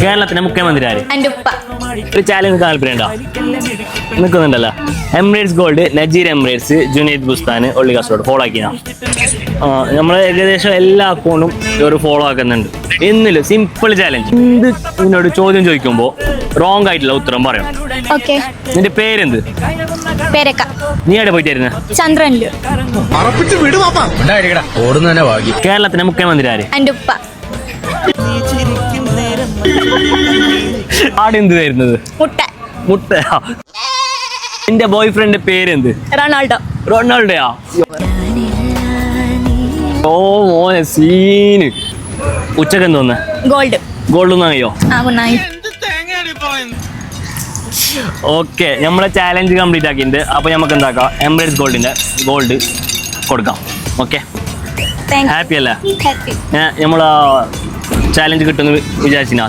കേരളത്തിന്റെ മുഖ്യമന്ത്രി ആര്? എൻ്റെ ഉപ്പ. ഒരു ചാലഞ്ച് താല്പര്യമുണ്ടോ? നിൽക്കുന്നുണ്ടല്ലോ. Emirates Gold, Najeer Emirates, Junaid Bustan, ഒള്ളി കാസർഗോഡ് ഫോളോ ആക്കിയാ. നമ്മൾ ഏകദേശം എല്ലാ അക്കൗണ്ടും ഒരു ഫോളോ ആക്കുന്നുണ്ട്. എന്നില്ല സിമ്പിൾ ചാലഞ്ച്. എന്ത് നിന്നോട് ചോദ്യം ചോദിക്കുമ്പോൾ റോങ് ആയിട്ടുള്ള ഉത്തരം പറയണം. ഓക്കെ. നിന്റെ പേരെന്ത്? പേരക്ക. നീ എവിടെ പോയിട്ടായിരുന്നു? ചന്ദ്രനില്. കേരളത്തിന്റെ മുഖ്യമന്ത്രി ആര്? എൻ്റെ ഉപ്പ. ആടെന്ത് വരുന്നത്? മുട്ട. മുട്ടയാ. നിന്റെ ബോയ് ഫ്രണ്ട് പേരെന്ത്? റൊണാൾഡോ. റൊണാൾഡോയാ? ഓ മോനെ സീന്. ഉച്ചക്ക് എന്ത് തോന്നുന്നു? ഗോൾഡ്. ഗോൾഡ് ഒന്നും അറിയോ? ആ കുന്നായി. ഓക്കെ, നമ്മളെ ചാലഞ്ച് കംപ്ലീറ്റ് ആക്കിയിട്ടുണ്ട്. അപ്പോൾ നമുക്ക് എന്താക്കാം, എമിറേറ്റ്സ് ഗോൾഡിന്റെ ഗോൾഡ് കൊടുക്കാം. ഓക്കെ, ഹാപ്പി അല്ലേ? ഹാപ്പി. നമ്മൾ ചാലഞ്ച് കിട്ടുമെന്ന് വിചാരിച്ചിനാ.